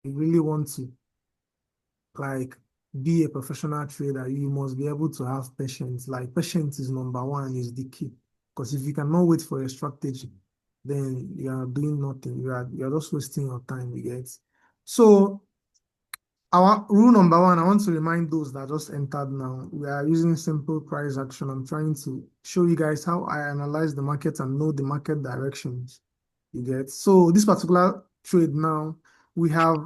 you really want to like be a professional trader, you must be able to have patience. Like patience is number one, is the key. Because if you cannot wait for a strategy, then you are doing nothing. You are just wasting your time, you get. So our rule number one, I want to remind those that just entered now. We are using simple price action. I'm trying to show you guys how I analyze the market and know the market directions. You get. So this particular trade now, we have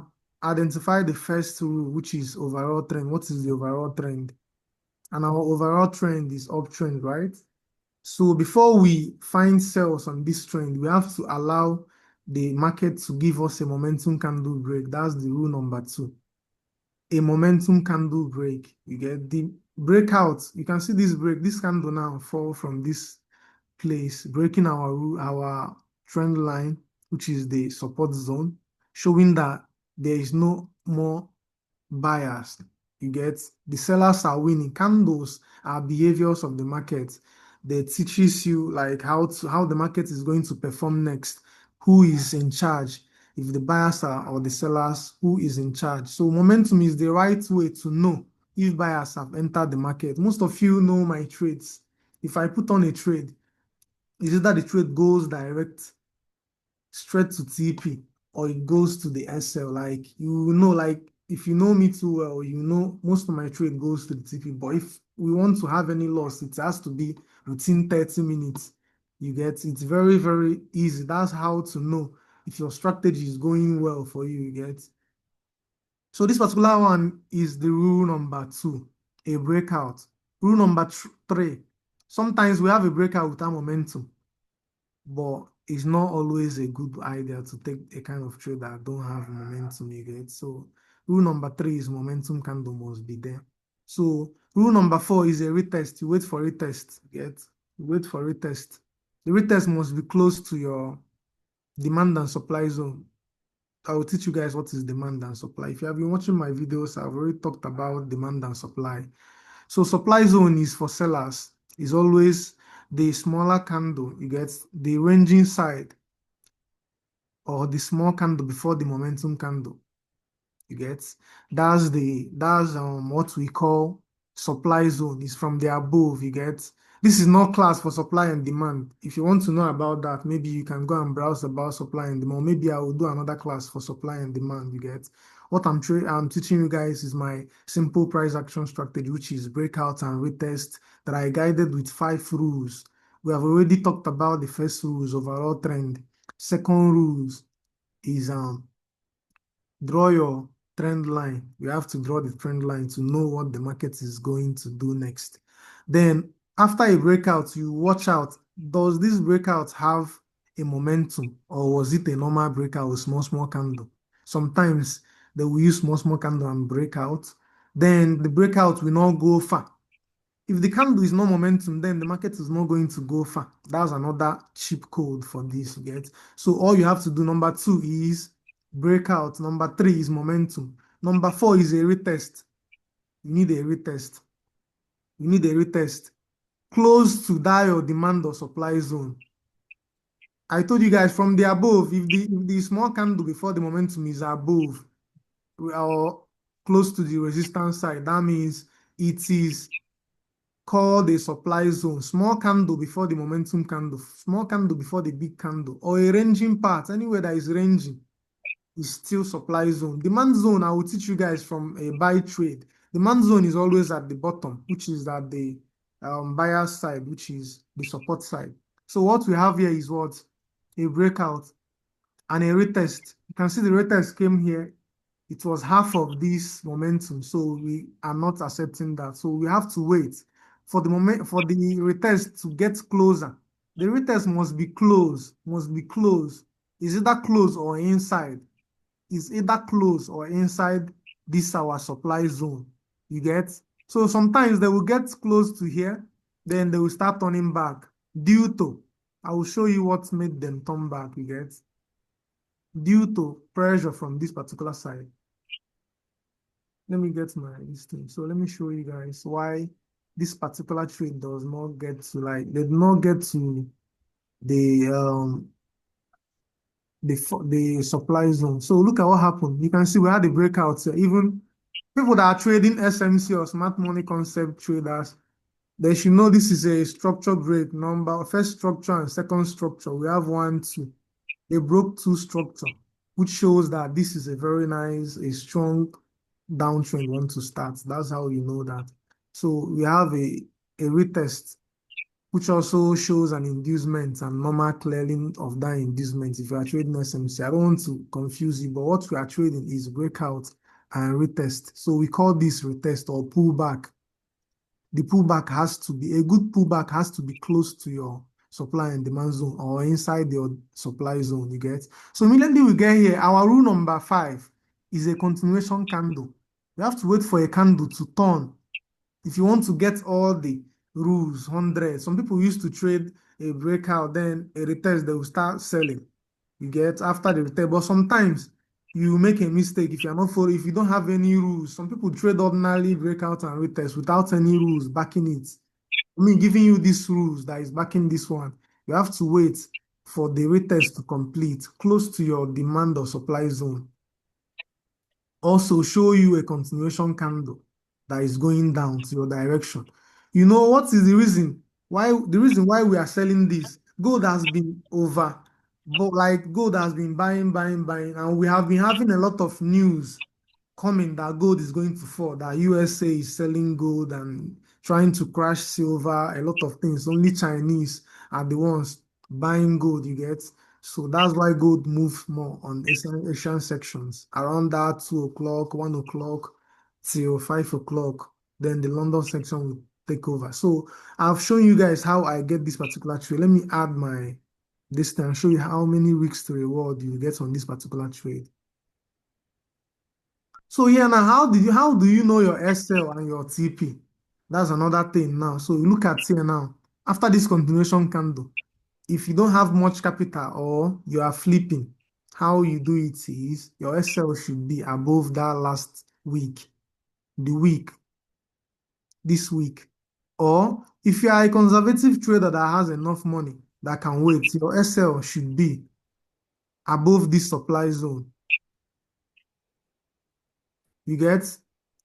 identified the first rule, which is overall trend. What is the overall trend? And our overall trend is uptrend, right? So before we find sales on this trend, we have to allow the market to give us a momentum candle break. That's the rule number two, a momentum candle break. You get the breakout. You can see this candle now fall from this place, breaking our trend line, which is the support zone, showing that there is no more buyers. You get, the sellers are winning. Candles are behaviors of the market. They teaches you like how the market is going to perform next, who is in charge, if the buyers are or the sellers, who is in charge. So momentum is the right way to know if buyers have entered the market. Most of you know my trades. If I put on a trade, is either the trade goes direct straight to TP or it goes to the SL. Like you know, like if you know me too well, you know most of my trade goes to the TP. But if we want to have any loss, it has to be within 30 minutes. You get, it's very, very easy. That's how to know if your strategy is going well for you, you get. So this particular one is the rule number two, a breakout. Rule number three, sometimes we have a breakout without momentum, but it's not always a good idea to take a kind of trade that don't have momentum, you get. So rule number three is momentum candle must be there. So rule number four is a retest. You wait for retest, get. You wait for retest. The retest must be close to your demand and supply zone. I will teach you guys what is demand and supply. If you have been watching my videos, I've already talked about demand and supply. So supply zone is for sellers, is always the smaller candle, you get, the ranging side, or the small candle before the momentum candle. You get, that's what we call supply zone. Is from the above. You get, this is not class for supply and demand. If you want to know about that, maybe you can go and browse about supply and demand. Maybe I will do another class for supply and demand. You get, what I'm teaching you guys is my simple price action strategy, which is breakout and retest, that I guided with 5 rules. We have already talked about the first rules, overall trend. Second rules is draw your trend line. You have to draw the trend line to know what the market is going to do next. Then after a breakout, you watch out. Does this breakout have a momentum, or was it a normal breakout with small candle? Sometimes they will use small candle and breakout. Then the breakout will not go far. If the candle is no momentum, then the market is not going to go far. That's another cheap code for this, you get. So all you have to do, number two is breakout. Number three is momentum. Number four is a retest. You need a retest. You need a retest close to that your demand or supply zone. I told you guys from the above, if the small candle before the momentum is above or close to the resistance side, that means it is called a supply zone. Small candle before the momentum candle, small candle before the big candle, or a ranging part, anywhere that is ranging is still supply zone. Demand zone, I will teach you guys from a buy trade. Demand zone is always at the bottom, which is at the buyer side, which is the support side. So what we have here is what? A breakout and a retest. You can see the retest came here. It was half of this momentum, so we are not accepting that. So we have to wait for the retest to get closer. The retest must be close, must be close. Is either close or inside. Is either close or inside this our supply zone. You get? So sometimes they will get close to here, then they will start turning back due to, I will show you what made them turn back, you get? Due to pressure from this particular side. Let me get my listing. So let me show you guys why this particular trade does not get to, like, they do not get to the the supply zone. So look at what happened. You can see we had a breakout here. Even people that are trading SMC or smart money concept traders, they should know this is a structure break number, first structure and second structure. We have one, two. They broke two structure, which shows that this is a very nice, a strong downtrend want to start. That's how you know that. So we have a retest, which also shows an inducement and normal clearing of that inducement. If you are trading SMC, I don't want to confuse you, but what we are trading is breakout and retest. So we call this retest or pullback. The pullback has to be a good pullback has to be close to your supply and demand zone or inside your supply zone. You get so immediately we get here. Our rule number 5 is a continuation candle. You have to wait for a candle to turn if you want to get all the rules 100. Some people used to trade a breakout, then a retest, they will start selling. You get after the retest, but sometimes you make a mistake if you're not for if you don't have any rules. Some people trade ordinarily breakout and retest without any rules backing it. I mean, giving you these rules that is backing this one. You have to wait for the retest to complete close to your demand or supply zone. Also show you a continuation candle that is going down to your direction. You know what is the reason why we are selling this? Gold has been over, but like gold has been buying, and we have been having a lot of news coming that gold is going to fall, that USA is selling gold and trying to crash silver, a lot of things. Only Chinese are the ones buying gold, you get. So that's why gold moves more on Asian sections around that 2 o'clock, 1 o'clock till 5 o'clock. Then the London section will take over. So I've shown you guys how I get this particular trade. Let me add my this thing and show you how many weeks to reward you get on this particular trade. So yeah, now how do you know your SL and your TP? That's another thing now. So you look at here now. After this continuation candle, if you don't have much capital or you are flipping, how you do it is your SL should be above that last week, the week, this week. Or if you are a conservative trader that has enough money that can wait, your SL should be above this supply zone. You get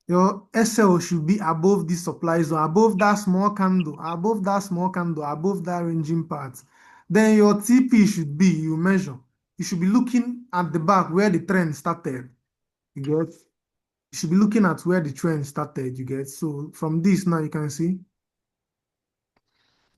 your SL should be above this supply zone, above that small candle, above that small candle, above that ranging part. Then your TP should be, you measure. You should be looking at the back where the trend started. You get? You should be looking at where the trend started. You get? So from this now you can see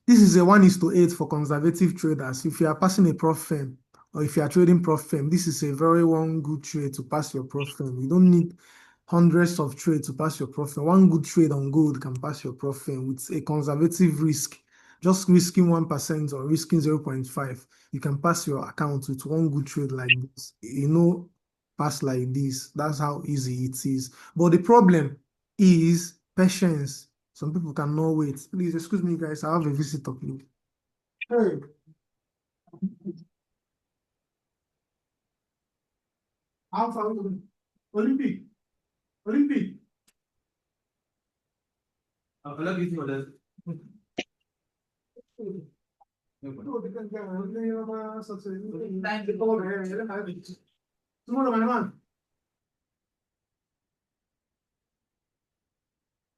this is a 1:8 for conservative traders. If you are passing a prop firm or if you are trading prop firm, this is a very one good trade to pass your prop firm. You don't need hundreds of trades to pass your prop firm. One good trade on gold can pass your prop firm with a conservative risk. Just risking 1% or risking 0.5. You can pass your account with one good trade like this. Pass like this. That's how easy it is. But the problem is patience. Some people cannot wait. Please, excuse me, guys. I have a visitor, please. Hey, how far are we going? Olympic, Olympic.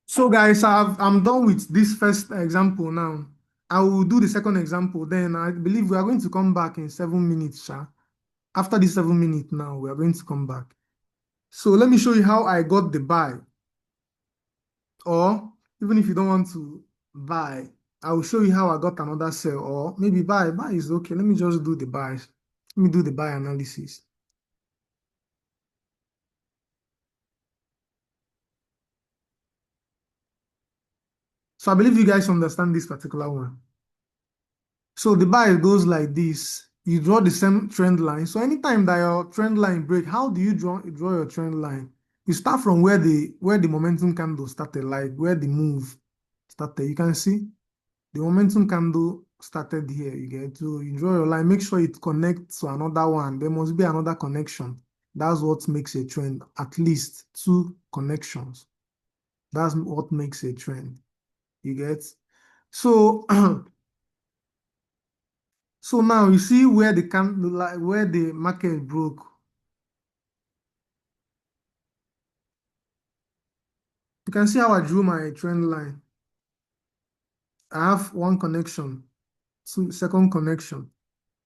So, guys, I'm done with this first example now. I will do the second example. Then I believe we are going to come back in 7 minutes, Sha. After the 7 minutes now, we are going to come back. So let me show you how I got the buy. Or even if you don't want to buy, I will show you how I got another sell. Or maybe buy. Buy is okay. Let me just do the buys. Let me do the buy analysis. So I believe you guys understand this particular one. So the buy goes like this. You draw the same trend line. So anytime that your trend line break, how do you draw your trend line? You start from where the momentum candle started, like where the move started. You can see the momentum candle started here. You get to you draw your line. Make sure it connects to another one. There must be another connection. That's what makes a trend. At least two connections. That's what makes a trend. You get so. So now you see where the can like where the market broke. You can see how I drew my trend line. I have one connection, two second connection.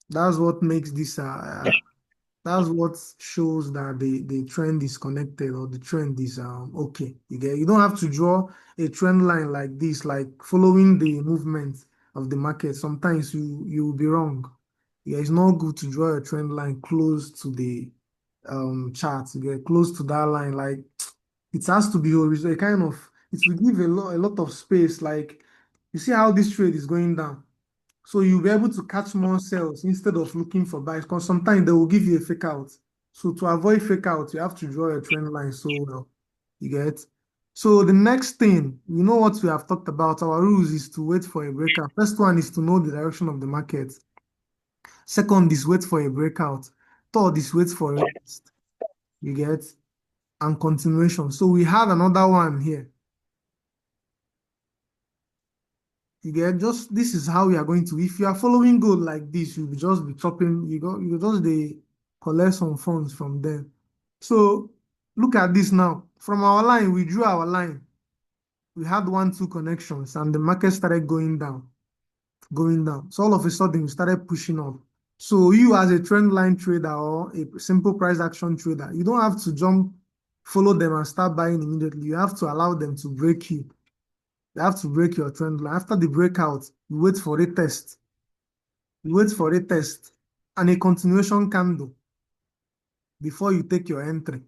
That's what makes this that's what shows that the trend is connected or the trend is okay. You don't have to draw a trend line like this, like following the movement of the market. Sometimes you will be wrong. Yeah, it's not good to draw a trend line close to the chart. You get close to that line, like it has to be horizontal. Kind of it will give a lot of space. Like you see how this trade is going down. So you'll be able to catch more sales instead of looking for buys because sometimes they will give you a fake out. So to avoid fake out, you have to draw a trend line so well. You get? So the next thing, you know what we have talked about, our rules is to wait for a breakout. First one is to know the direction of the market. Second is wait for a breakout. Third is wait for a test. You get? And continuation. So we have another one here. You get just this is how we are going to. If you are following gold like this, you'll just be chopping. You just they collect some funds from them. So look at this now. From our line, we drew our line. We had one, two connections, and the market started going down, going down. So all of a sudden, we started pushing up. So you as a trend line trader or a simple price action trader, you don't have to jump, follow them and start buying immediately. You have to allow them to break you. You have to break your trend line. After the breakout, you wait for a test. You wait for a test and a continuation candle before you take your entry.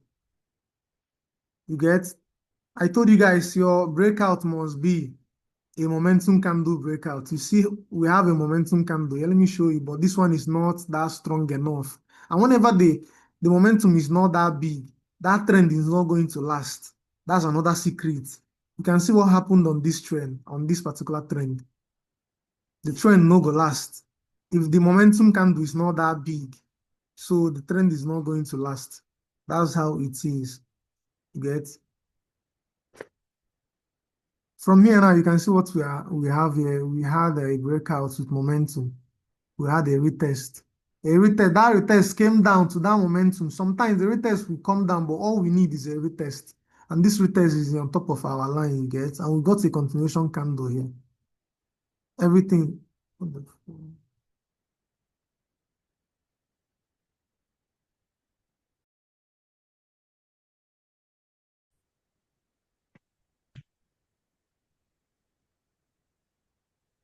You get? I told you guys your breakout must be a momentum candle breakout. You see, we have a momentum candle. Here, let me show you, but this one is not that strong enough. And whenever the momentum is not that big, that trend is not going to last. That's another secret. You can see what happened on this trend, on this particular trend. The trend no go last. If the momentum candle is not that big, so the trend is not going to last. That's how it is. You get? From here now, you can see what we have here. We had a breakout with momentum. We had a retest. A retest. That retest came down to that momentum. Sometimes the retest will come down, but all we need is a retest. And this retest is on top of our line, you get? And we got a continuation candle here. Everything.